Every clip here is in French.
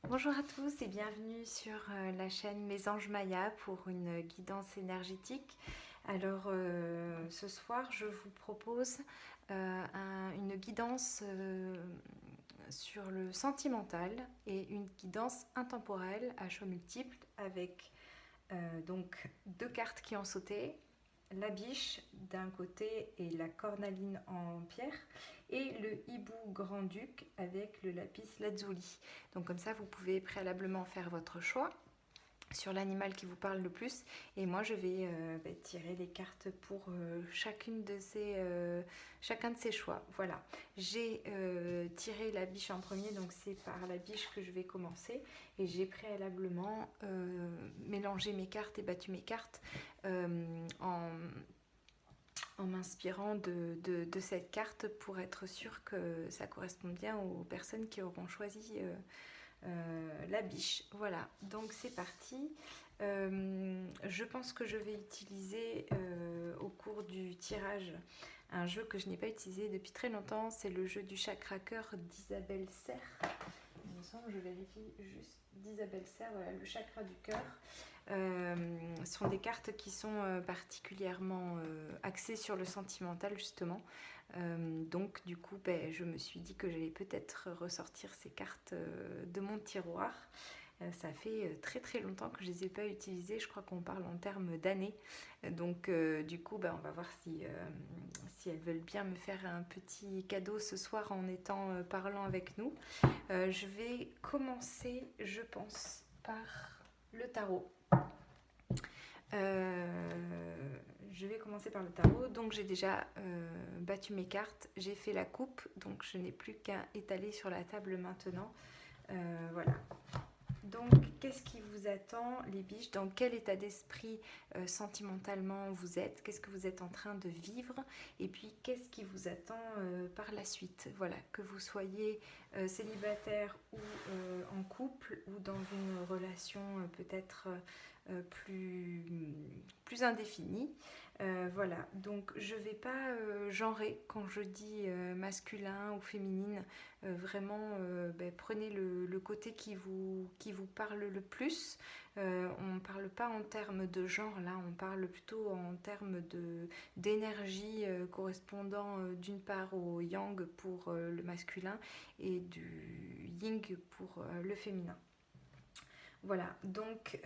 Bonjour à tous et bienvenue sur la chaîne Mes Anges Maya pour une guidance énergétique. Alors ce soir je vous propose une guidance sur le sentimental et une guidance intemporelle à choix multiples avec donc deux cartes qui ont sauté, la biche d'un côté et la cornaline en pierre et le hibou grand-duc avec le lapis lazuli. Donc comme ça vous pouvez préalablement faire votre choix sur l'animal qui vous parle le plus et moi je vais tirer les cartes pour chacun de ces choix. Voilà, j'ai tiré la biche en premier, donc c'est par la biche que je vais commencer et j'ai préalablement mélangé mes cartes et battu mes cartes en m'inspirant de cette carte pour être sûr que ça correspond bien aux personnes qui auront choisi la biche. Voilà, donc c'est parti. Je pense que je vais utiliser au cours du tirage un jeu que je n'ai pas utilisé depuis très longtemps, c'est le jeu du chakra cœur d'Isabelle Serre. Il me semble, je vérifie juste, d'Isabelle Serre, voilà, le chakra du cœur. Ce sont des cartes qui sont particulièrement axées sur le sentimental justement. Donc du coup je me suis dit que j'allais peut-être ressortir ces cartes de mon tiroir. Ça fait très très longtemps que je ne les ai pas utilisées, je crois qu'on parle en termes d'années. Donc du coup on va voir si elles veulent bien me faire un petit cadeau ce soir en étant parlant avec nous. Je vais commencer, je pense, par le tarot. Je vais commencer par le tarot. Donc j'ai déjà battu mes cartes, j'ai fait la coupe, donc je n'ai plus qu'à étaler sur la table maintenant. Voilà. Donc, qu'est-ce qui vous attend, les biches? Dans quel état d'esprit sentimentalement vous êtes? Qu'est-ce que vous êtes en train de vivre? Et puis, qu'est-ce qui vous attend par la suite? Voilà, que vous soyez célibataire ou en couple ou dans une relation peut-être plus indéfinie. Voilà, donc je ne vais pas genrer quand je dis masculin ou féminine. Vraiment, prenez le côté qui vous parle le plus. On ne parle pas en termes de genre, là, on parle plutôt en termes d'énergie correspondant d'une part au yang pour le masculin et du yin pour le féminin. Voilà, donc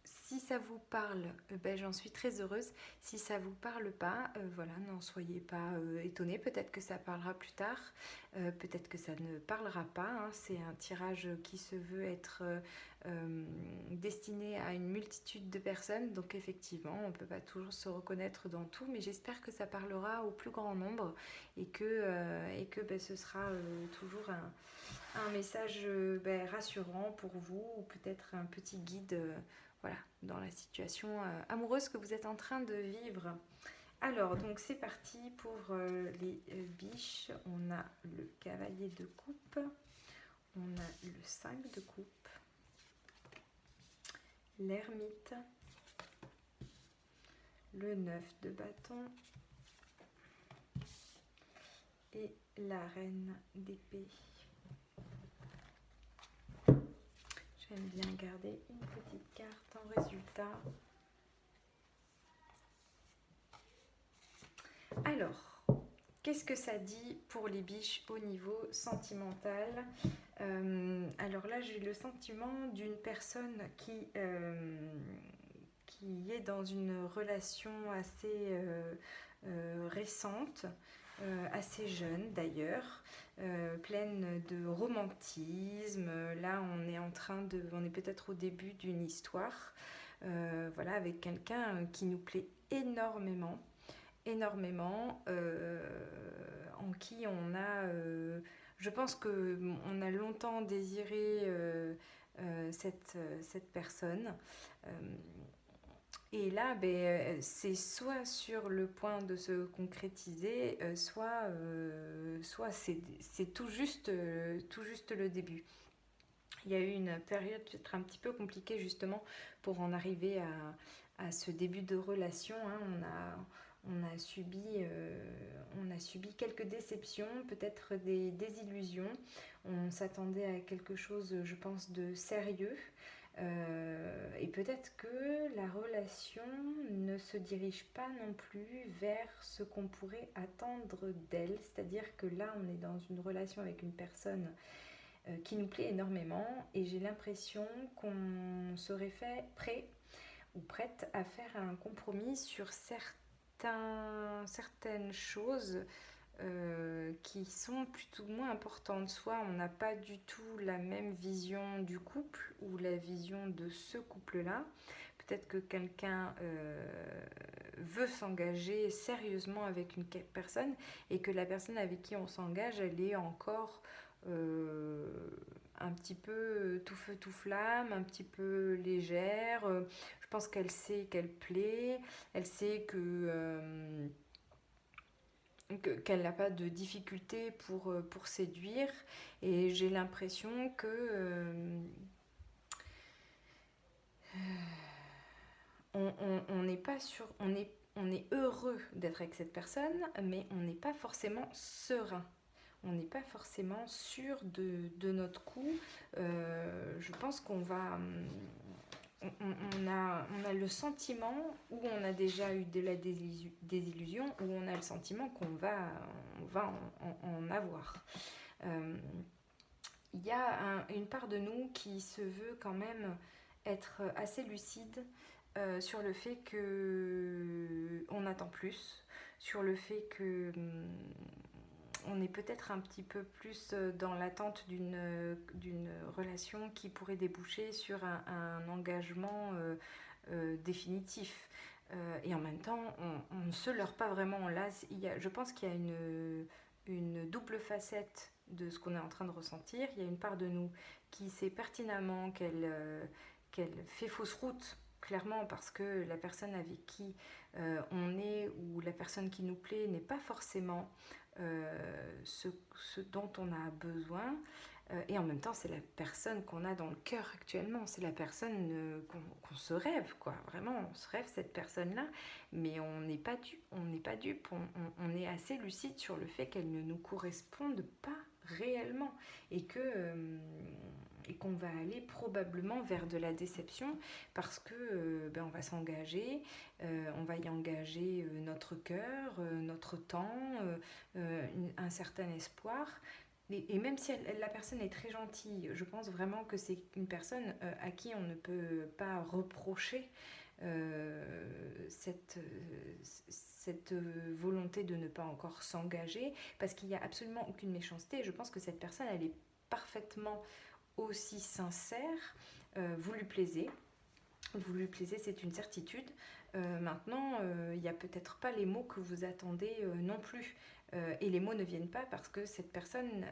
si ça vous parle, j'en suis très heureuse. Si ça vous parle pas, voilà, n'en soyez pas étonnés. Peut-être que ça parlera plus tard, peut-être que ça ne parlera pas. Hein. C'est un tirage qui se veut être destiné à une multitude de personnes. Donc effectivement, on ne peut pas toujours se reconnaître dans tout, mais j'espère que ça parlera au plus grand nombre et que ce sera toujours un message rassurant pour vous ou peut-être un petit guide. Voilà, dans la situation amoureuse que vous êtes en train de vivre. Alors, donc c'est parti pour les biches. On a le cavalier de coupe, on a le 5 de coupe, l'ermite, le 9 de bâton et la reine d'épée. J'aime bien garder une petite carte en résultat. Alors, qu'est-ce que ça dit pour les biches au niveau sentimental? Alors là, j'ai le sentiment d'une personne qui est dans une relation assez récente, assez jeune d'ailleurs, pleine de romantisme. Là, on est peut-être au début d'une histoire, voilà, avec quelqu'un qui nous plaît énormément, en qui on a, je pense que on a longtemps désiré cette personne. Et là, c'est soit sur le point de se concrétiser, soit c'est tout juste le début. Il y a eu une période peut-être un petit peu compliquée justement pour en arriver à ce début de relation. Hein. on a subi quelques déceptions, peut-être des désillusions. On s'attendait à quelque chose, je pense, de sérieux. Et peut-être que la relation ne se dirige pas non plus vers ce qu'on pourrait attendre d'elle. C'est-à-dire que là, on est dans une relation avec une personne qui nous plaît énormément et j'ai l'impression qu'on serait prêt ou prête à faire un compromis sur certaines choses qui sont plutôt moins importantes. Soit on n'a pas du tout la même vision du couple ou la vision de ce couple-là. Peut-être que quelqu'un veut s'engager sérieusement avec une personne et que la personne avec qui on s'engage, elle est encore un petit peu tout feu tout flamme, un petit peu légère. Je pense qu'elle sait qu'elle plaît, elle sait qu'elle n'a pas de difficulté pour séduire et j'ai l'impression que on n'est pas sûr, on est heureux d'être avec cette personne, mais on n'est pas forcément serein. On n'est pas forcément sûr de notre coup. Je pense qu'on va... on a le sentiment, où on a déjà eu de la désillusion, où on a le sentiment qu'on va en avoir. Il y a une part de nous qui se veut quand même être assez lucide sur le fait qu'on attend plus, sur le fait que on est peut-être un petit peu plus dans l'attente d'une relation qui pourrait déboucher sur un engagement définitif. Et en même temps, on ne se leurre pas vraiment. Là, je pense qu'il y a une double facette de ce qu'on est en train de ressentir. Il y a une part de nous qui sait pertinemment qu'elle fait fausse route, clairement, parce que la personne avec qui on est ou la personne qui nous plaît n'est pas forcément ce dont on a besoin. Et en même temps, c'est la personne qu'on a dans le cœur actuellement. C'est la personne qu'on se rêve, quoi. Vraiment, on se rêve cette personne-là. Mais on n'est pas dupe. On est assez lucide sur le fait qu'elle ne nous corresponde pas réellement. Et qu'on va aller probablement vers de la déception parce que on va s'engager, on va y engager notre cœur, notre temps, un certain espoir. Et même si la personne est très gentille, je pense vraiment que c'est une personne à qui on ne peut pas reprocher cette volonté de ne pas encore s'engager, parce qu'il n'y a absolument aucune méchanceté. Je pense que cette personne, elle est parfaitement aussi sincère. Vous lui plaisez, c'est une certitude. Maintenant, il n'y a peut-être pas les mots que vous attendez non plus. Et les mots ne viennent pas parce que cette personne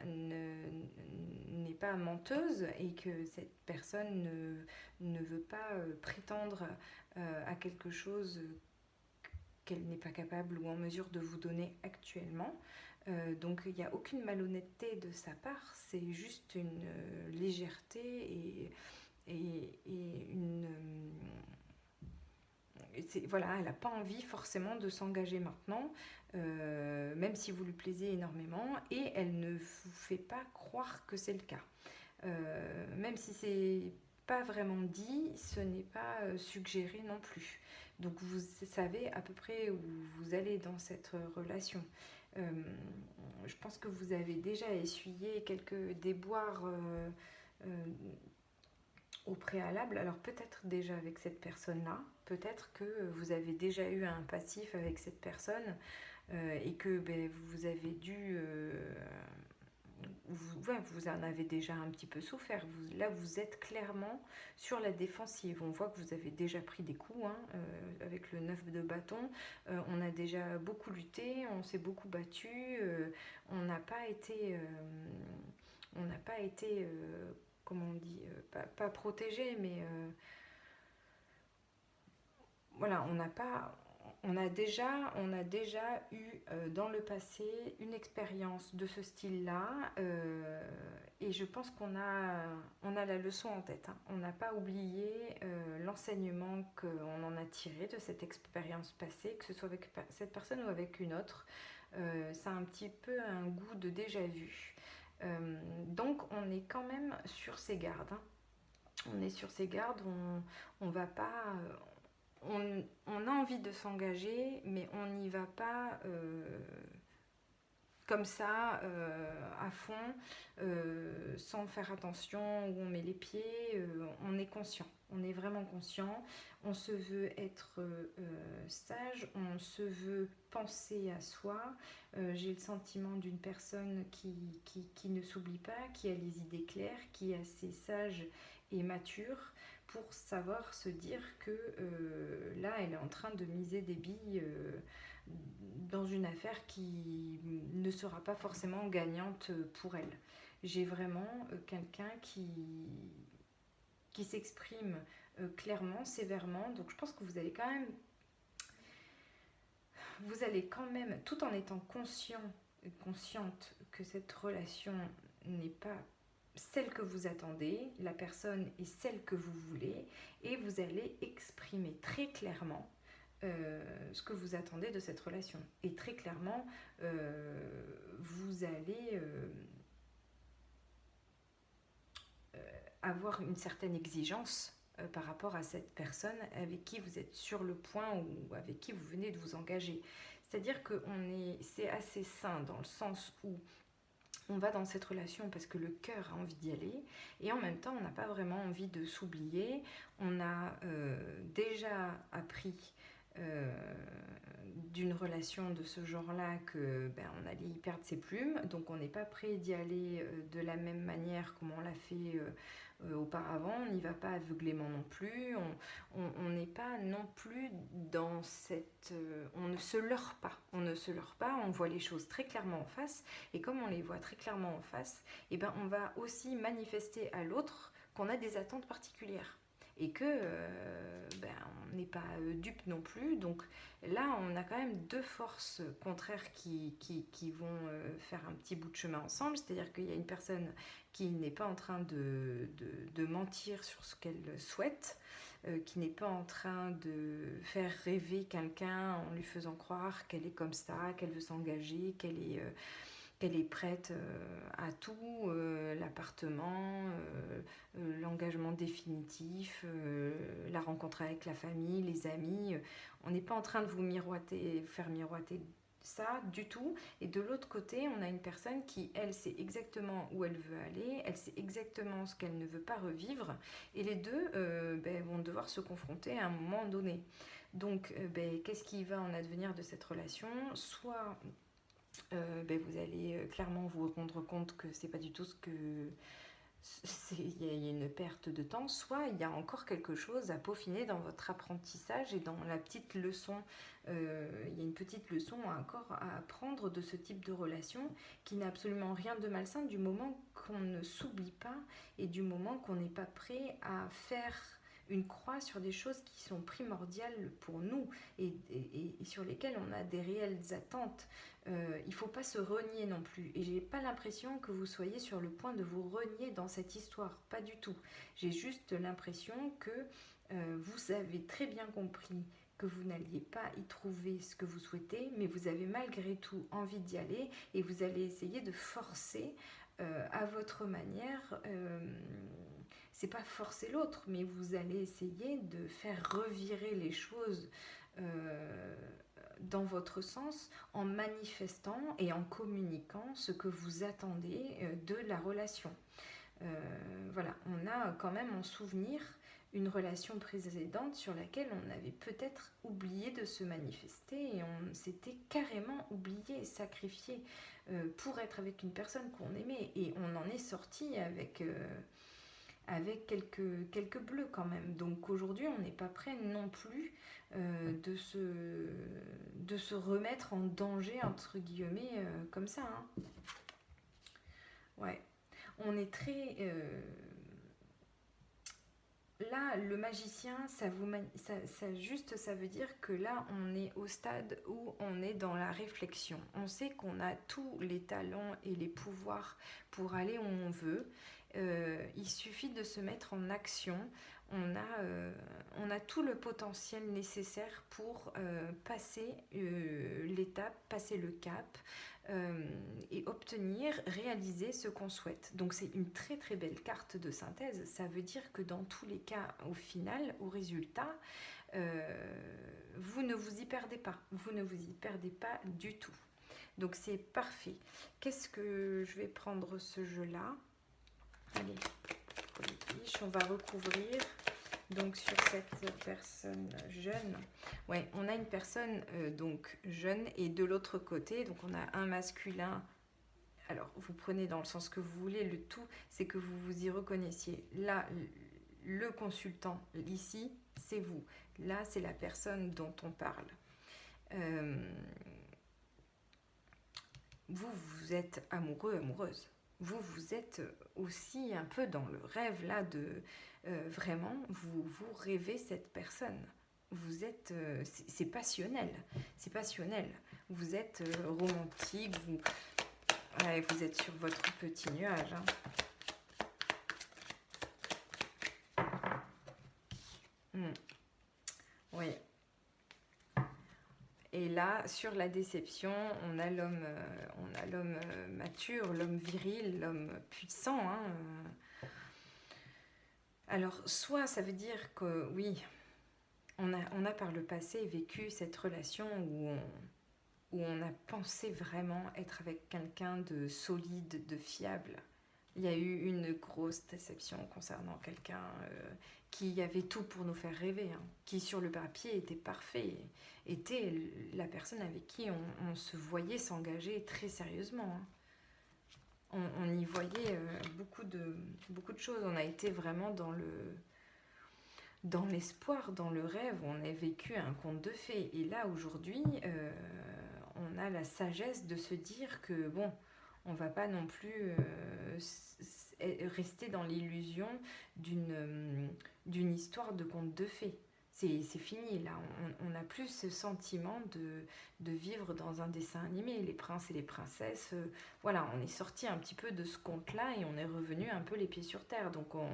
n'est pas menteuse et que cette personne ne veut pas prétendre à quelque chose qu'elle n'est pas capable ou en mesure de vous donner actuellement. Donc il n'y a aucune malhonnêteté de sa part, c'est juste une légèreté et une... voilà, elle n'a pas envie forcément de s'engager maintenant, même si vous lui plaisez énormément, et elle ne vous fait pas croire que c'est le cas. Même si c'est pas vraiment dit, ce n'est pas suggéré non plus. Donc vous savez à peu près où vous allez dans cette relation. Je pense que vous avez déjà essuyé quelques déboires au préalable. Alors peut-être déjà avec cette personne-là, peut-être que vous avez déjà eu un passif avec cette personne et que vous avez dû... vous en avez déjà un petit peu souffert. Là, vous êtes clairement sur la défensive. On voit que vous avez déjà pris des coups avec le 9 de bâton. On a déjà beaucoup lutté, on s'est beaucoup battu. On n'a pas été... comment on dit, pas protégé, mais voilà, on n'a pas on a déjà eu dans le passé une expérience de ce style-là, et je pense qu'on a la leçon en tête, hein. On n'a pas oublié l'enseignement qu'on en a tiré de cette expérience passée, que ce soit avec cette personne ou avec une autre. Ça a un petit peu un goût de déjà-vu. Donc on est quand même sur ses gardes, hein. On est sur ses gardes, on va pas... on a envie de s'engager, mais on n'y va pas comme ça, à fond, sans faire attention où on met les pieds. On est conscient, on est vraiment conscient. On se veut être sage, on se veut penser à soi. J'ai le sentiment d'une personne qui ne s'oublie pas, qui a les idées claires, qui est assez sage et mature pour savoir se dire que là, elle est en train de miser des billes dans une affaire qui ne sera pas forcément gagnante pour elle. J'ai vraiment quelqu'un qui s'exprime clairement, sévèrement, donc je pense que vous allez quand même, tout en étant consciente que cette relation n'est pas celle que vous attendez, la personne est celle que vous voulez, et vous allez exprimer très clairement ce que vous attendez de cette relation. Et très clairement, vous allez avoir une certaine exigence par rapport à cette personne avec qui vous êtes sur le point ou avec qui vous venez de vous engager. C'est-à-dire que c'est assez sain dans le sens où on va dans cette relation parce que le cœur a envie d'y aller, et en même temps on n'a pas vraiment envie de s'oublier. On a déjà appris d'une relation de ce genre-là que on allait y perdre ses plumes, donc on n'est pas prêt d'y aller de la même manière comme on l'a fait auparavant. On n'y va pas aveuglément non plus, on n'est pas non plus dans cette... on ne se leurre pas, on voit les choses très clairement en face, et comme on les voit très clairement en face, on va aussi manifester à l'autre qu'on a des attentes particulières, et que on n'est pas dupe non plus. Donc là, on a quand même deux forces contraires qui vont faire un petit bout de chemin ensemble. C'est-à-dire qu'il y a une personne qui n'est pas en train de mentir sur ce qu'elle souhaite, qui n'est pas en train de faire rêver quelqu'un en lui faisant croire qu'elle est comme ça, qu'elle veut s'engager, qu'elle est prête à tout, l'appartement, l'engagement définitif, la rencontre avec la famille, les amis. On n'est pas en train de vous faire miroiter ça du tout. Et de l'autre côté, on a une personne qui, elle, sait exactement où elle veut aller, elle sait exactement ce qu'elle ne veut pas revivre, et les deux vont devoir se confronter à un moment donné. Donc, qu'est-ce qui va en advenir de cette relation ? Soit vous allez clairement vous rendre compte que c'est pas du tout ce que... Il y a une perte de temps, soit il y a encore quelque chose à peaufiner dans votre apprentissage et dans la petite leçon. Il y a une petite leçon encore à apprendre de ce type de relation qui n'a absolument rien de malsain du moment qu'on ne s'oublie pas et du moment qu'on n'est pas prêt à faire une croix sur des choses qui sont primordiales pour nous et sur lesquelles on a des réelles attentes. Il ne faut pas se renier non plus, et j'ai pas l'impression que vous soyez sur le point de vous renier dans cette histoire, pas du tout. J'ai juste l'impression que vous avez très bien compris que vous n'alliez pas y trouver ce que vous souhaitez, mais vous avez malgré tout envie d'y aller, et vous allez essayer de forcer à votre manière. C'est pas forcer l'autre, mais vous allez essayer de faire revirer les choses dans votre sens en manifestant et en communiquant ce que vous attendez de la relation. Voilà, on a quand même en souvenir une relation précédente sur laquelle on avait peut-être oublié de se manifester, et on s'était carrément oublié et sacrifié pour être avec une personne qu'on aimait, et on en est sorti avec quelques bleus quand même. Donc aujourd'hui, on n'est pas prêt non plus de se remettre en danger, entre guillemets, comme ça. Hein. Ouais. On est très... là, le magicien, ça veut dire que là, on est au stade où on est dans la réflexion. On sait qu'on a tous les talents et les pouvoirs pour aller où on veut. Il suffit de se mettre en action. On a tout le potentiel nécessaire pour passer l'étape, passer le cap et obtenir, réaliser ce qu'on souhaite. Donc c'est une très très belle carte de synthèse. Ça veut dire que dans tous les cas, au final, au résultat, vous ne vous y perdez pas. Vous ne vous y perdez pas du tout. Donc c'est parfait. Qu'est-ce que je vais prendre ce jeu-là? Allez, on va recouvrir. Donc sur cette personne jeune, ouais, on a une personne donc jeune et de l'autre côté, donc on a un masculin. Alors vous prenez dans le sens que vous voulez, le tout c'est que vous vous y reconnaissiez. Là, le consultant ici, c'est vous. Là, c'est la personne dont on parle. Vous êtes amoureux, amoureuse. Vous êtes aussi un peu dans le rêve là de vraiment, vous rêvez cette personne. Vous êtes, c'est passionnel, c'est passionnel. Vous êtes romantique, ouais, vous êtes sur votre petit nuage. Oui. Et là, sur la déception, on a l'homme mature, l'homme viril, l'homme puissant. Alors, soit ça veut dire que oui, on a par le passé vécu cette relation où on a pensé vraiment être avec quelqu'un de solide, de fiable. Il y a eu une grosse déception concernant quelqu'un qui avait tout pour nous faire rêver, qui sur le papier était parfait, était la personne avec qui on se voyait s'engager très sérieusement. On y voyait beaucoup de choses. On a été vraiment dans l'espoir, dans le rêve. On a vécu un conte de fées. Et là, aujourd'hui, on a la sagesse de se dire que, bon, on va pas non plus rester dans l'illusion d'une histoire de conte de fées. C'est fini, là. On n'a plus ce sentiment de vivre dans un dessin animé. Les princes et les princesses, voilà, on est sorti un petit peu de ce conte-là et on est revenu un peu les pieds sur terre. Donc on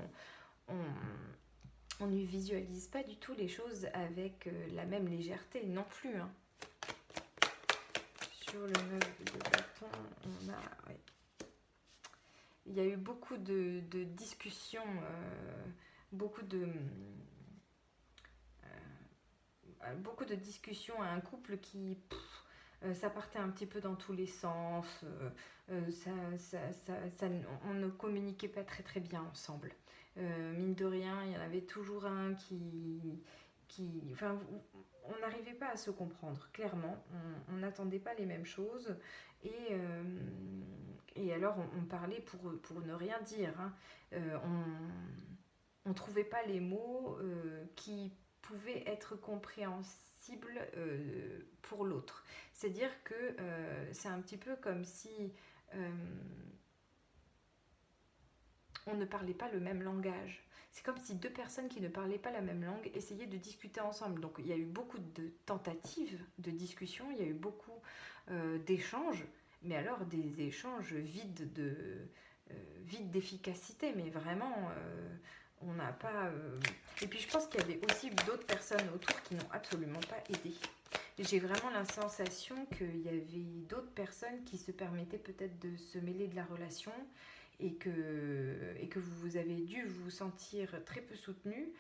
ne visualise pas du tout les choses avec la même légèreté non plus. Sur le 9 de bâton, on a... Ouais. Il y a eu beaucoup de discussions, beaucoup de discussions à un couple qui... ça partait un petit peu dans tous les sens, on ne communiquait pas très très bien ensemble. Mine de rien, il y en avait toujours un qui enfin, on n'arrivait pas à se comprendre, clairement. On n'attendait pas les mêmes choses. Et alors, on parlait pour ne rien dire. On ne trouvait pas les mots qui pouvaient être compréhensibles pour l'autre. C'est-à-dire que c'est un petit peu comme si on ne parlait pas le même langage. C'est comme si deux personnes qui ne parlaient pas la même langue essayaient de discuter ensemble. Donc il y a eu beaucoup de tentatives de discussion, il y a eu beaucoup d'échanges, mais alors des échanges vides d'efficacité, mais vraiment on n'a pas... Et puis je pense qu'il y avait aussi d'autres personnes autour qui n'ont absolument pas aidé. J'ai vraiment la sensation qu'il y avait d'autres personnes qui se permettaient peut-être de se mêler de la relation et que vous avez dû vous sentir très peu soutenu.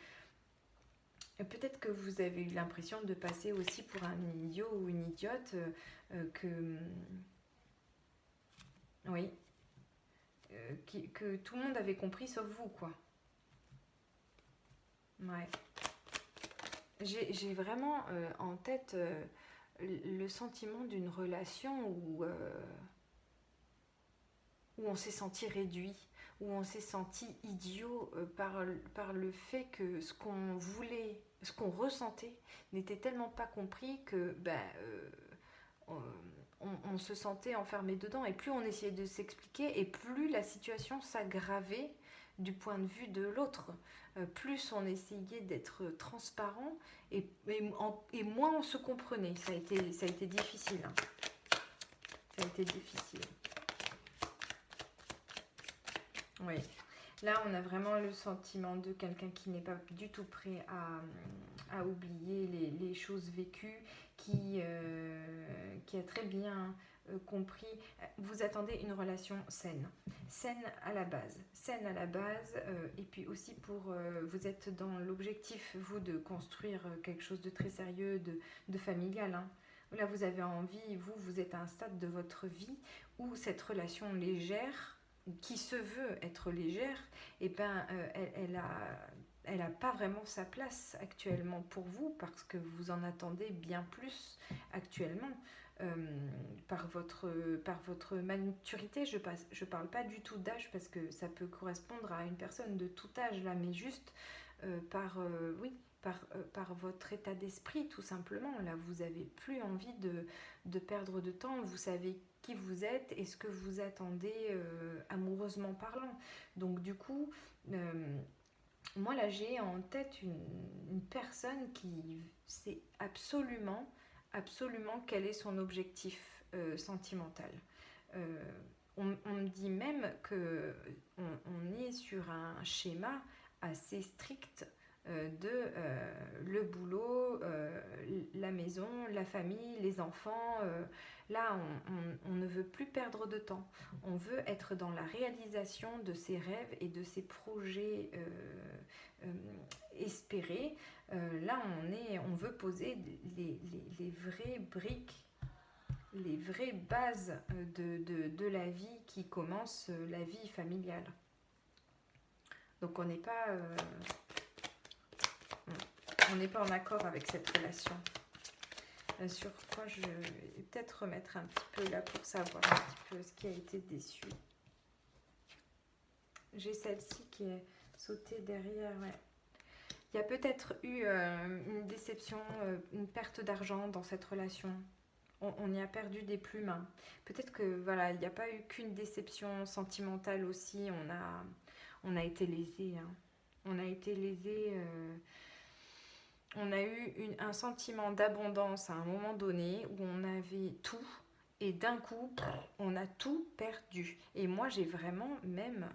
Peut-être que vous avez eu l'impression de passer aussi pour un idiot ou une idiote, oui, que tout le monde avait compris sauf vous, quoi. Ouais. J'ai vraiment en tête le sentiment d'une relation où on s'est senti réduit, où on s'est senti idiot par le fait que ce qu'on voulait, ce qu'on ressentait n'était tellement pas compris que on se sentait enfermé dedans, et plus on essayait de s'expliquer, et plus la situation s'aggravait du point de vue de l'autre. Plus on essayait d'être transparent, et moins on se comprenait. Ça a été difficile. Hein. Ça a été difficile. Oui. Là, on a vraiment le sentiment de quelqu'un qui n'est pas du tout prêt à oublier les choses vécues, qui a très bien compris. Vous attendez une relation saine. Saine à la base. Saine à la base. Et puis aussi vous êtes dans l'objectif, vous, de construire quelque chose de très sérieux, de familial. Hein. Là, vous avez envie, vous êtes à un stade de votre vie où cette relation légère, qui se veut être légère, eh ben, elle n'a pas vraiment sa place actuellement pour vous, parce que vous en attendez bien plus actuellement. Par votre maturité, je parle pas du tout d'âge, parce que ça peut correspondre à une personne de tout âge là, mais juste par votre état d'esprit, tout simplement. Là, vous n'avez plus envie de perdre de temps, vous savez qui vous êtes et ce que vous attendez amoureusement parlant. Donc du coup, moi là j'ai en tête une personne qui sait absolument quel est son objectif sentimental. On me dit même que on est sur un schéma assez strict de le boulot, la maison, la famille, les enfants. Là, on ne veut plus perdre de temps. On veut être dans la réalisation de ses rêves et de ses projets espérés. Là, on veut poser les vraies briques, les vraies bases de la vie qui commence, la vie familiale. Donc on n'est pas en accord avec cette relation. Sur quoi je vais peut-être remettre un petit peu là pour savoir un petit peu ce qui a été déçu. J'ai celle-ci qui est sautée derrière. Ouais. Il y a peut-être eu une déception, une perte d'argent dans cette relation. On y a perdu des plumes. Hein. Peut-être que voilà, il n'y a pas eu qu'une déception sentimentale aussi. On a été lésés. Hein. On a été lésés. On a eu un sentiment d'abondance à un moment donné où on avait tout, et d'un coup, on a tout perdu. Et moi, j'ai vraiment même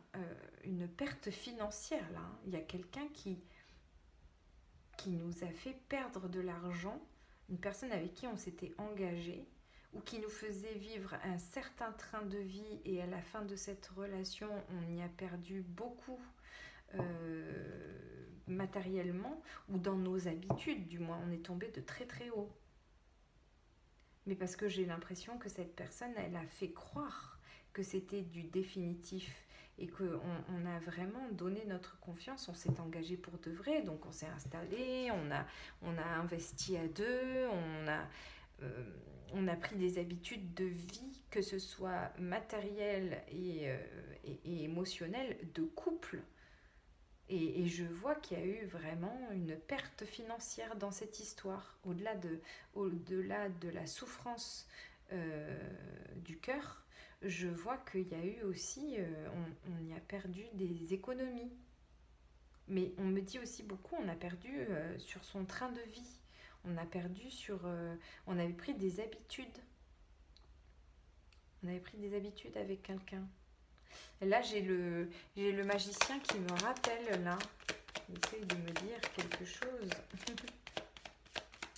une perte financière là. Il y a quelqu'un qui nous a fait perdre de l'argent, une personne avec qui on s'était engagé, ou qui nous faisait vivre un certain train de vie, et à la fin de cette relation, on y a perdu beaucoup. Matériellement, ou dans nos habitudes, du moins on est tombé de très très haut, mais parce que j'ai l'impression que cette personne, elle a fait croire que c'était du définitif, et qu'on a vraiment donné notre confiance, on s'est engagé pour de vrai, donc on s'est installé, on a investi à deux, on a pris des habitudes de vie, que ce soit matérielles et émotionnelles, de couple. Et je vois qu'il y a eu vraiment une perte financière dans cette histoire, au-delà de la souffrance du cœur. Je vois qu'il y a eu aussi, on y a perdu des économies. Mais on me dit aussi beaucoup, on a perdu sur son train de vie. On a perdu on avait pris des habitudes. On avait pris des habitudes avec quelqu'un. Et là, j'ai le magicien qui me rappelle, là. Il essaye de me dire quelque chose.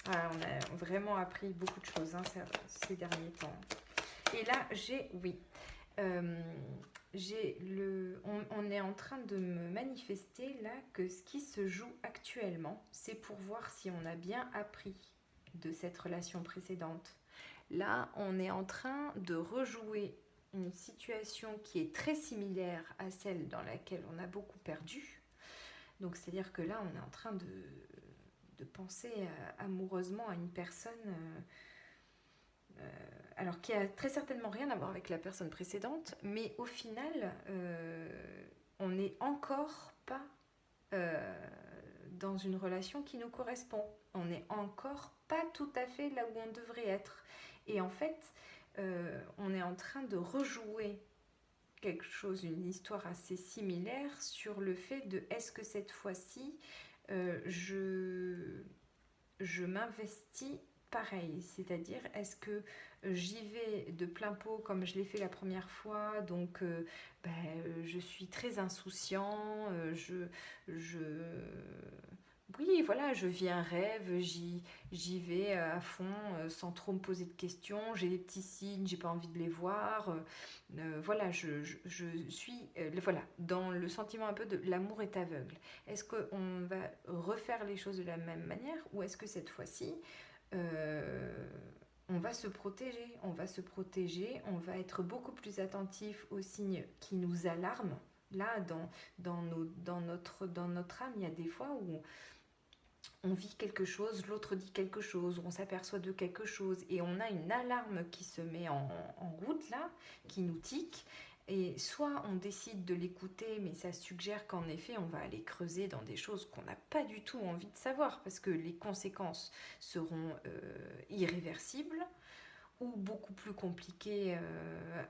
Ah, on a vraiment appris beaucoup de choses, hein, ces derniers temps. Et là, on est en train de me manifester, là, que ce qui se joue actuellement, c'est pour voir si on a bien appris de cette relation précédente. Là, on est en train de rejouer une situation qui est très similaire à celle dans laquelle on a beaucoup perdu. Donc c'est-à-dire que là, on est en train de penser amoureusement à une personne alors qui a très certainement rien à voir avec la personne précédente, mais au final, on n'est encore pas dans une relation qui nous correspond. On n'est encore pas tout à fait là où on devrait être. Et en fait, on est en train de rejouer quelque chose, une histoire assez similaire sur le fait de est-ce que cette fois-ci je m'investis pareil, c'est-à-dire est-ce que j'y vais de plein pot comme je l'ai fait la première fois, donc je suis très insouciant, je oui, voilà, je vis un rêve, j'y vais à fond sans trop me poser de questions. J'ai des petits signes, j'ai pas envie de les voir. Voilà, je suis voilà, dans le sentiment un peu de l'amour est aveugle. Est-ce qu'on va refaire les choses de la même manière ou est-ce que cette fois-ci, on va se protéger, on va être beaucoup plus attentif aux signes qui nous alarment. Là, dans notre âme, il y a des fois où on vit quelque chose, l'autre dit quelque chose, on s'aperçoit de quelque chose et on a une alarme qui se met en route là, qui nous tique. Et soit on décide de l'écouter, mais ça suggère qu'en effet on va aller creuser dans des choses qu'on n'a pas du tout envie de savoir parce que les conséquences seront irréversibles ou beaucoup plus compliquées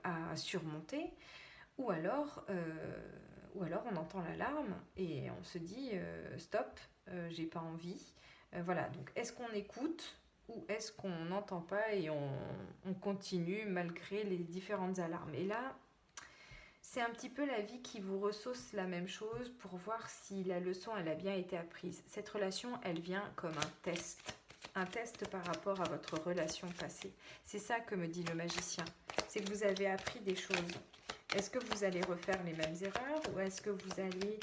à surmonter. Ou alors on entend l'alarme et on se dit stop, j'ai pas envie. Voilà, donc est-ce qu'on écoute ou est-ce qu'on n'entend pas et on continue malgré les différentes alarmes. Et là, c'est un petit peu la vie qui vous ressauce la même chose pour voir si la leçon elle a bien été apprise. Cette relation, elle vient comme un test par rapport à votre relation passée. C'est ça que me dit le magicien, c'est que vous avez appris des choses. Est-ce que vous allez refaire les mêmes erreurs ou est-ce que vous allez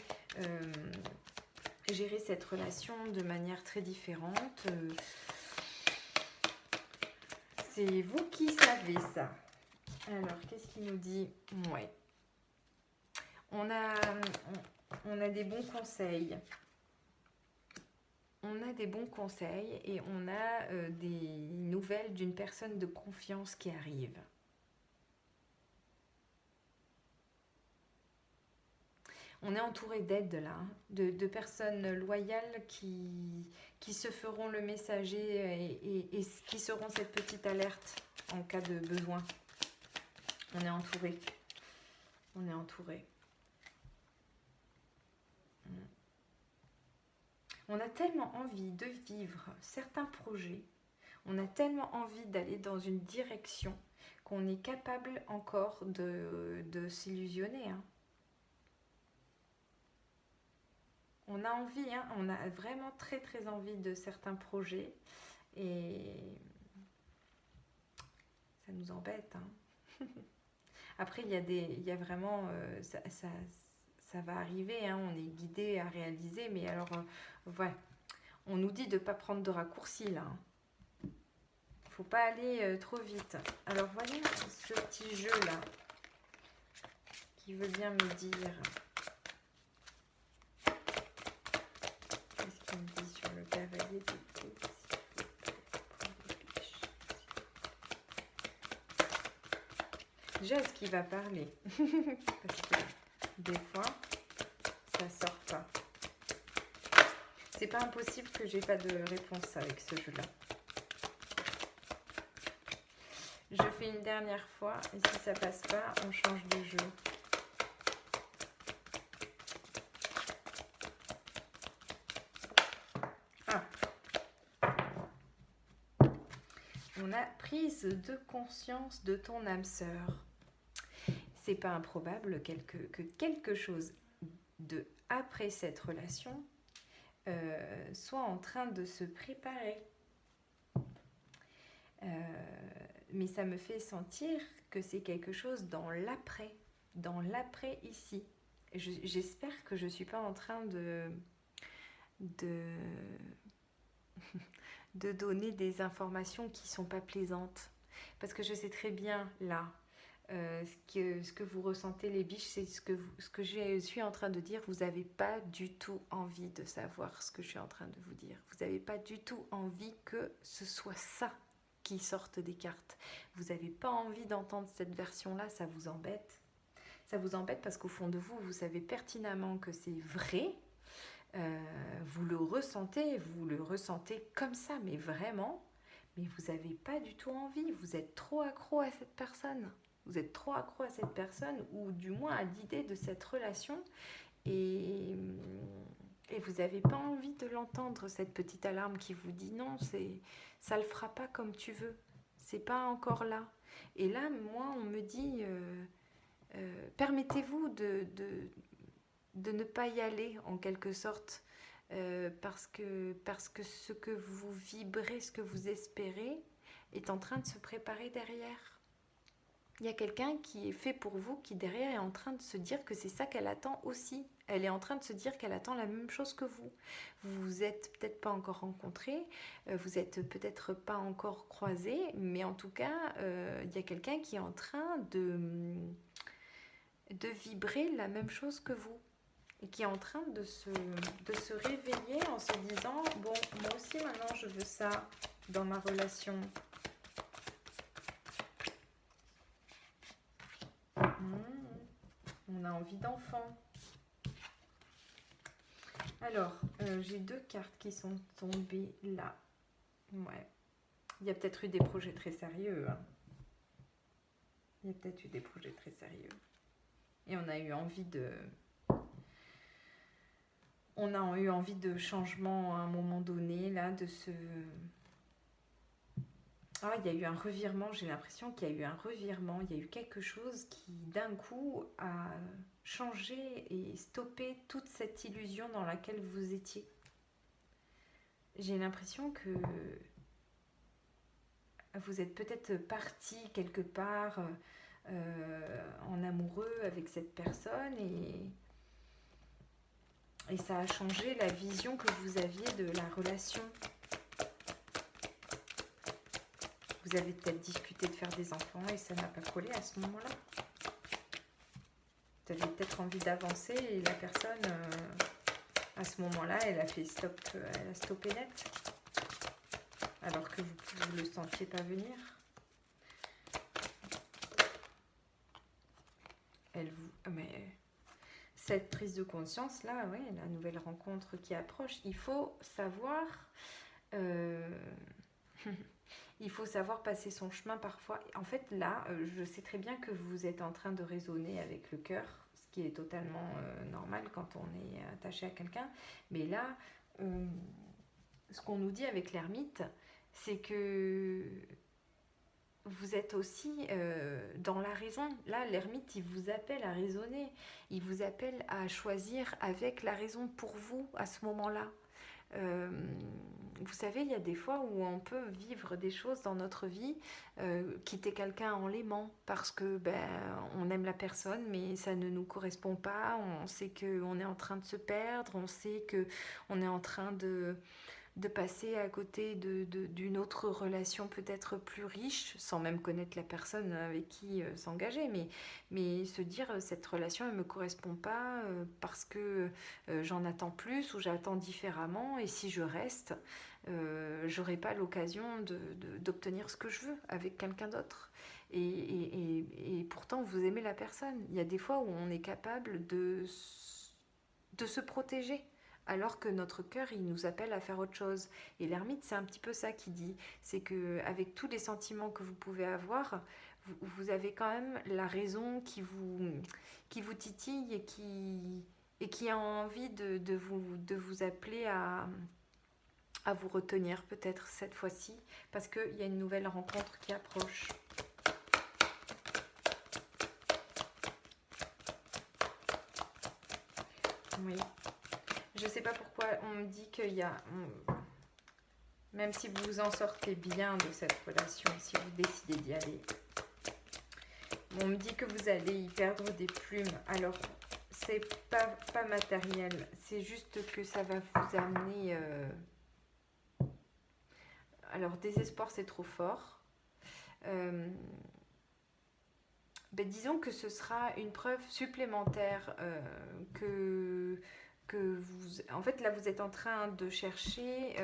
gérer cette relation de manière très différente? C'est vous qui savez ça. Alors, qu'est-ce qu'il nous dit? Ouais. On a des bons conseils. On a des bons conseils et on a des nouvelles d'une personne de confiance qui arrive. On est entouré d'aides là, de personnes loyales qui se feront le messager et qui seront cette petite alerte en cas de besoin. On est entouré. On est entouré. On a tellement envie de vivre certains projets, on a tellement envie d'aller dans une direction qu'on est capable encore de s'illusionner. Hein. On a envie, hein, on a vraiment très très envie de certains projets et ça nous embête. Hein. Après, il y a vraiment, ça va arriver, hein, on est guidé à réaliser, mais alors, voilà, on nous dit de ne pas prendre de raccourcis là. Il ne faut pas aller trop vite. Alors, voyez ce petit jeu là qui veut bien me dire. Qu'est-ce qu'il me dit sur le cavalier d'épée? Déjà, est-ce qu'il va parler? Parce que des fois, ça sort pas. C'est pas impossible que j'ai pas de réponse avec ce jeu-là. Je fais une dernière fois et si ça passe pas, on change de jeu. Ah. On a prise de conscience de ton âme sœur. C'est pas improbable que quelque chose de après cette relation soit en train de se préparer. Mais ça me fait sentir que c'est quelque chose dans l'après ici. J'espère que je ne suis pas en train de donner des informations qui ne sont pas plaisantes. Parce que je sais très bien là, ce que vous ressentez les biches, c'est ce que je suis en train de dire. Vous n'avez pas du tout envie de savoir ce que je suis en train de vous dire. Vous n'avez pas du tout envie que ce soit ça qui sorte des cartes. Vous n'avez pas envie d'entendre cette version-là, ça vous embête. Ça vous embête parce qu'au fond de vous, vous savez pertinemment que c'est vrai. Vous le ressentez comme ça, mais vraiment. mais vous n'avez pas du tout envie, vous êtes trop accro à cette personne. Vous êtes trop accro à cette personne, ou du moins à l'idée de cette relation, et vous n'avez pas envie de l'entendre, cette petite alarme qui vous dit non, ça le fera pas comme tu veux, c'est pas encore là. Et là, moi, on me dit, permettez-vous de ne pas y aller, en quelque sorte, parce que ce que vous vibrez, ce que vous espérez, est en train de se préparer derrière. Il y a quelqu'un qui est fait pour vous, qui derrière est en train de se dire que c'est ça qu'elle attend aussi. Elle est en train de se dire qu'elle attend la même chose que vous. Vous vous êtes peut-être pas encore rencontrés, vous êtes peut-être pas encore croisés, mais en tout cas, il y a quelqu'un qui est en train de vibrer la même chose que vous. Et qui est en train de se réveiller en se disant, bon, moi aussi maintenant je veux ça dans ma relation. On a envie d'enfant. Alors, j'ai 2 cartes qui sont tombées là. Ouais. Il y a peut-être eu des projets très sérieux. Hein. Il y a peut-être eu des projets très sérieux. Et on a eu envie de... On a eu envie de changement à un moment donné, là, de ce... Ah, il y a eu un revirement, j'ai l'impression qu'il y a eu un revirement, il y a eu quelque chose qui, d'un coup, a changé et stoppé toute cette illusion dans laquelle vous étiez. J'ai l'impression que vous êtes peut-être parti quelque part en amoureux avec cette personne et ça a changé la vision que vous aviez de la relation. Vous avez peut-être discuté de faire des enfants et ça n'a pas collé à ce moment-là. Vous avez peut-être envie d'avancer et la personne, à ce moment-là, elle a fait stop, elle a stoppé net. Alors que vous ne le sentiez pas venir. Mais cette prise de conscience là, ouais, la nouvelle rencontre qui approche, il faut savoir il faut savoir passer son chemin parfois. En fait là, je sais très bien que vous êtes en train de raisonner avec le cœur, ce qui est totalement normal quand on est attaché à quelqu'un, mais là ce qu'on nous dit avec l'ermite, c'est que vous êtes aussi dans la raison. Là, l'ermite, il vous appelle à raisonner. Il vous appelle à choisir avec la raison pour vous à ce moment-là. Vous savez, il y a des fois où on peut vivre des choses dans notre vie, quitter quelqu'un en l'aimant parce que on aime la personne, mais ça ne nous correspond pas. On sait qu'on est en train de se perdre, on sait qu'on est en train de passer à côté d'une autre relation peut-être plus riche, sans même connaître la personne avec qui s'engager, mais se dire cette relation elle me correspond pas parce que j'en attends plus ou j'attends différemment, et si je reste, j'aurai pas l'occasion d'obtenir ce que je veux avec quelqu'un d'autre. Et pourtant vous aimez la personne. Il y a des fois où on est capable de se protéger, alors que notre cœur, il nous appelle à faire autre chose. Et l'ermite, c'est un petit peu ça qu'il dit. C'est qu'avec tous les sentiments que vous pouvez avoir, vous avez quand même la raison qui vous titille et qui a envie de vous appeler à vous retenir peut-être cette fois-ci, parce qu'il y a une nouvelle rencontre qui approche. Oui. Je sais pas pourquoi on me dit qu'il y a... Même si vous vous en sortez bien de cette relation, si vous décidez d'y aller, on me dit que vous allez y perdre des plumes. Alors, c'est pas matériel, c'est juste que ça va vous amener... Alors, désespoir, c'est trop fort. Disons que ce sera une preuve supplémentaire que vous... En fait, là, vous êtes en train de chercher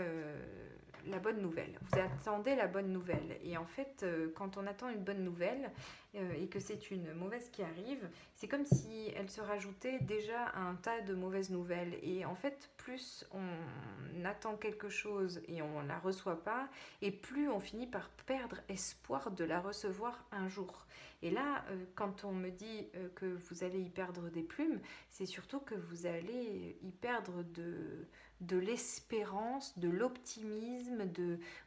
la bonne nouvelle. Vous attendez la bonne nouvelle. Et en fait, quand on attend une bonne nouvelle, et que c'est une mauvaise qui arrive, c'est comme si elle se rajoutait déjà un tas de mauvaises nouvelles. Et en fait, plus on attend quelque chose et on ne la reçoit pas, et plus on finit par perdre espoir de la recevoir un jour. Et là, quand on me dit que vous allez y perdre des plumes, c'est surtout que vous allez y perdre de l'espérance, de l'optimisme,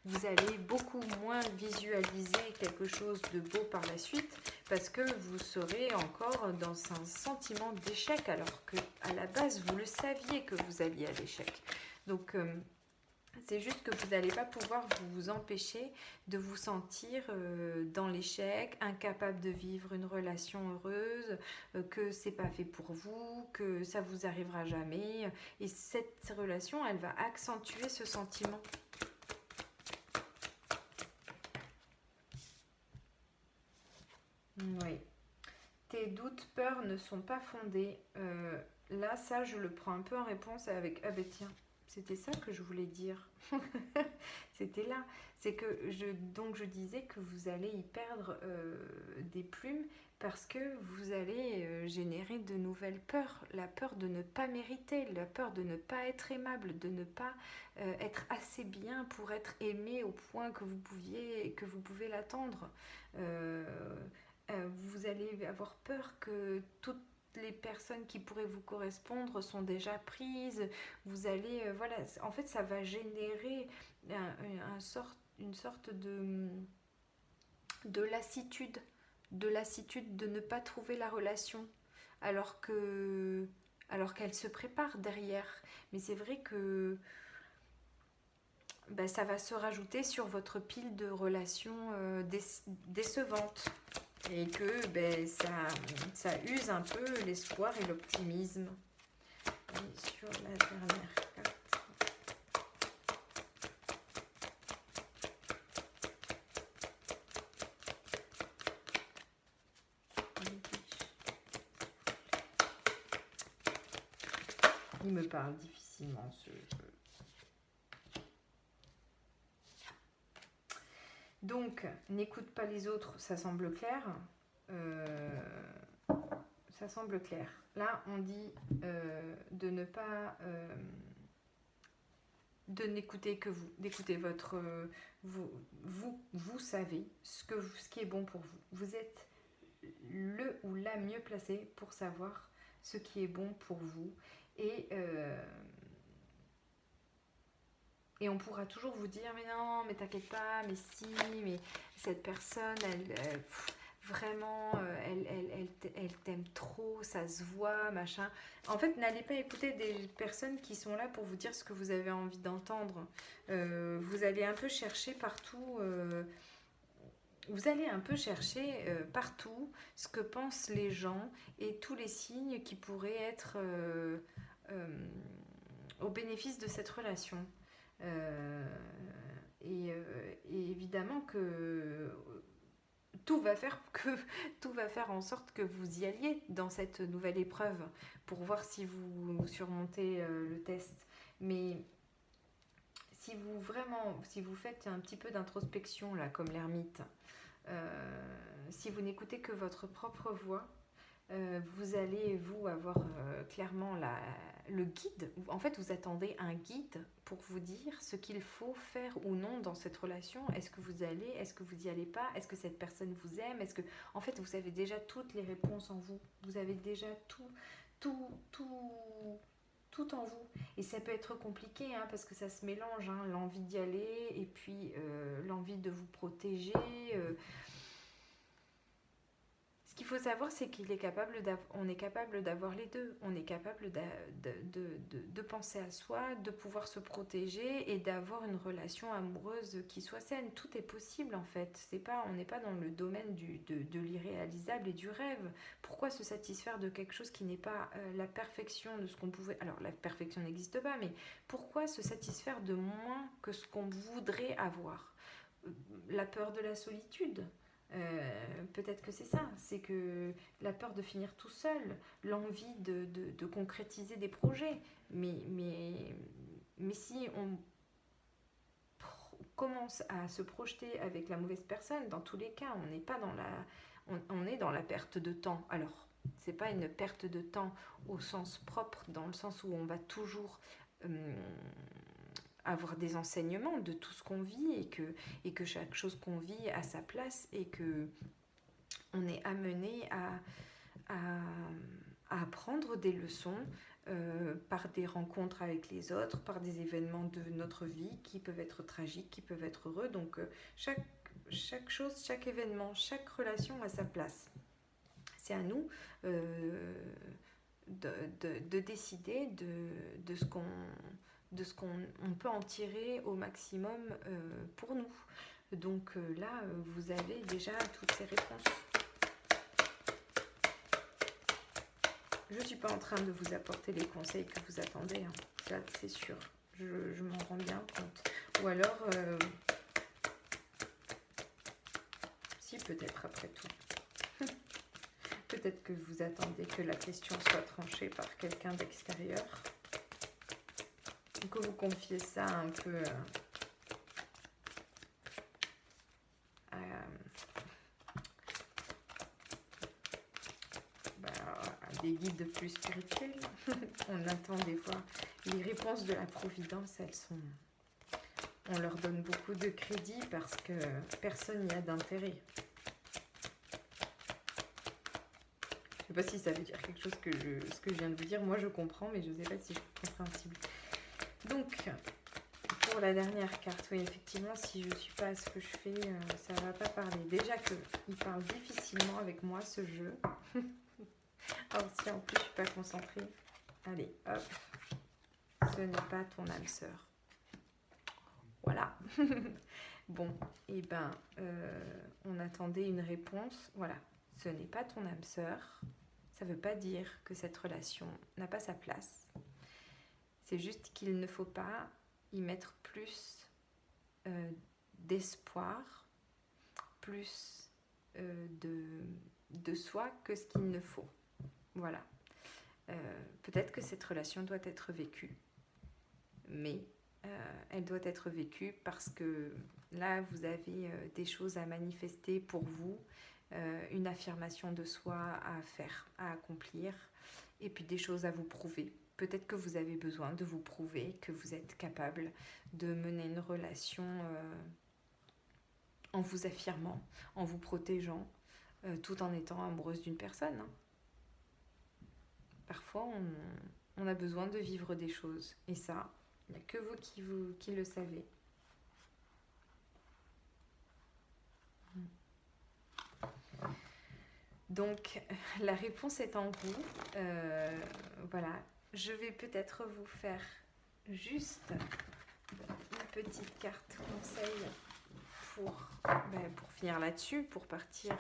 vous allez beaucoup moins visualiser quelque chose de beau par la suite parce que vous serez encore dans un sentiment d'échec alors qu'à la base vous le saviez que vous alliez à l'échec. Donc c'est juste que vous n'allez pas pouvoir vous empêcher de vous sentir dans l'échec, incapable de vivre une relation heureuse, que c'est pas fait pour vous, que ça vous arrivera jamais. Et cette relation, elle va accentuer ce sentiment. Oui. Tes doutes, peurs ne sont pas fondés. Là, ça, je le prends un peu en réponse avec ah ben tiens, c'était ça que je voulais dire. C'était là. C'est que je disais que vous allez y perdre des plumes parce que vous allez générer de nouvelles peurs. La peur de ne pas mériter, la peur de ne pas être aimable, de ne pas être assez bien pour être aimé au point que vous pouvez l'attendre. Vous allez avoir peur que toutes les personnes qui pourraient vous correspondre sont déjà prises. Vous allez, voilà, en fait, ça va générer une sorte de lassitude, de ne pas trouver la relation, alors qu'elle se prépare derrière. Mais c'est vrai que ça va se rajouter sur votre pile de relations décevantes. Et que ça use un peu l'espoir et l'optimisme. Et sur la dernière carte. Il me parle difficilement ce jeu. Donc, n'écoute pas les autres, ça semble clair. Ça semble clair. Là, on dit de ne pas... de n'écouter que vous, d'écouter votre... vous savez ce qui est bon pour vous. Vous êtes le ou la mieux placé pour savoir ce qui est bon pour vous. Et on pourra toujours vous dire, mais non, mais t'inquiète pas, mais si, mais cette personne, vraiment, elle t'aime trop, ça se voit, machin. En fait, n'allez pas écouter des personnes qui sont là pour vous dire ce que vous avez envie d'entendre. Vous allez un peu chercher partout... vous allez un peu chercher partout ce que pensent les gens et tous les signes qui pourraient être au bénéfice de cette relation. Et évidemment que tout va faire en sorte que vous y alliez dans cette nouvelle épreuve pour voir si vous surmontez le test. Mais si vous faites un petit peu d'introspection là, comme l'ermite, si vous n'écoutez que votre propre voix, vous allez avoir clairement le guide. En fait, vous attendez un guide pour vous dire ce qu'il faut faire ou non dans cette relation. Est-ce que vous y allez pas? Est-ce que cette personne vous aime? En fait, vous avez déjà toutes les réponses en vous. Vous avez déjà tout en vous. Et ça peut être compliqué parce que ça se mélange, l'envie d'y aller et puis l'envie de vous protéger. Ce qu'il faut savoir, c'est qu'on est capable d'avoir les deux. On est capable de penser à soi, de pouvoir se protéger et d'avoir une relation amoureuse qui soit saine. Tout est possible en fait. On n'est pas dans le domaine de l'irréalisable et du rêve. Pourquoi se satisfaire de quelque chose qui n'est pas la perfection de ce qu'on pouvait... Alors la perfection n'existe pas, mais pourquoi se satisfaire de moins que ce qu'on voudrait avoir? La peur de la solitude. Peut-être que c'est ça, c'est que la peur de finir tout seul, l'envie de concrétiser des projets. Mais si on commence à se projeter avec la mauvaise personne, dans tous les cas, on n'est pas on est dans la perte de temps. Alors, c'est pas une perte de temps au sens propre, dans le sens où on va toujours avoir des enseignements de tout ce qu'on vit et que chaque chose qu'on vit a sa place et que on est amené à apprendre des leçons par des rencontres avec les autres, par des événements de notre vie qui peuvent être tragiques, qui peuvent être heureux. Donc chaque chose, chaque événement, chaque relation a sa place. C'est à nous de décider de ce qu'on peut en tirer au maximum pour nous. Donc là, vous avez déjà toutes ces réponses. Je ne suis pas en train de vous apporter les conseils que vous attendez, hein. Ça, c'est sûr. Je m'en rends bien compte. Ou alors, si, peut-être après tout. Peut-être que vous attendez que la question soit tranchée par quelqu'un d'extérieur. Ou que vous confiez ça un peu à des guides plus spirituels. On attend des fois les réponses de la providence, elles sont... On leur donne beaucoup de crédit parce que personne n'y a d'intérêt. Je ne sais pas si ça veut dire quelque chose ce que je viens de vous dire. Moi, je comprends, mais je ne sais pas si je suis compréhensible. Donc, pour la dernière carte, oui, effectivement, si je ne suis pas à ce que je fais, ça ne va pas parler. Déjà qu'il parle difficilement avec moi, ce jeu. Alors, si en plus je ne suis pas concentrée, allez, hop, ce n'est pas ton âme sœur. Voilà. Bon, et ben, on attendait une réponse. Voilà, ce n'est pas ton âme sœur. Ça ne veut pas dire que cette relation n'a pas sa place. C'est juste qu'il ne faut pas y mettre plus d'espoir, plus de soi que ce qu'il ne faut. Voilà. Peut-être que cette relation doit être vécue, mais elle doit être vécue parce que là, vous avez des choses à manifester pour vous, une affirmation de soi à faire, à accomplir, et puis des choses à vous prouver. Peut-être que vous avez besoin de vous prouver que vous êtes capable de mener une relation en vous affirmant, en vous protégeant, tout en étant amoureuse d'une personne. Hein. Parfois, on a besoin de vivre des choses, et ça, il n'y a que vous qui le savez. Donc, la réponse est en vous. Voilà, je vais peut-être vous faire juste une petite carte conseil pour finir là-dessus, pour partir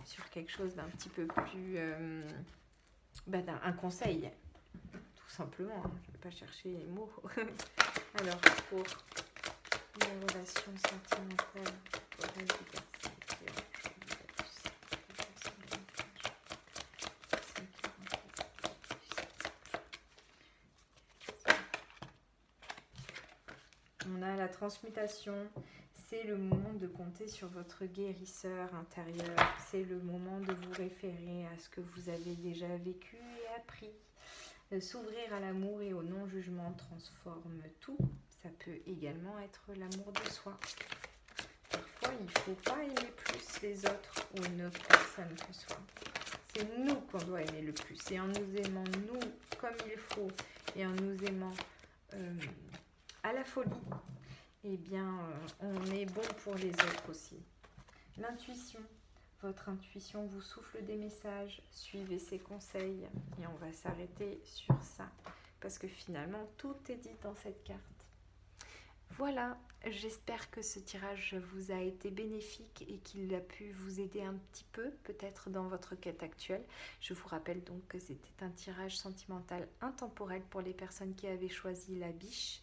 sur quelque chose d'un petit peu plus... un conseil, tout simplement. Hein. Je ne vais pas chercher les mots. Alors, pour les relations sentimentales, pour les personnes qui ont... On a la transmutation, c'est le moment de compter sur votre guérisseur intérieur, c'est le moment de vous référer à ce que vous avez déjà vécu et appris. S'ouvrir à l'amour et au non-jugement transforme tout. Ça peut également être l'amour de soi. Parfois, il ne faut pas aimer plus les autres ou une autre personne que soi. C'est nous qu'on doit aimer le plus. Et en nous aimant, nous, comme il faut, et en nous aimant à la folie, eh bien, on est bon pour les autres aussi. L'intuition. Votre intuition vous souffle des messages, suivez ses conseils et on va s'arrêter sur ça parce que finalement tout est dit dans cette carte. Voilà, j'espère que ce tirage vous a été bénéfique et qu'il a pu vous aider un petit peu peut-être dans votre quête actuelle. Je vous rappelle donc que c'était un tirage sentimental intemporel pour les personnes qui avaient choisi la biche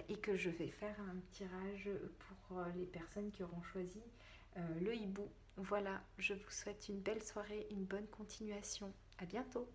et que je vais faire un tirage pour les personnes qui auront choisi le hibou. Voilà, je vous souhaite une belle soirée, une bonne continuation. À bientôt.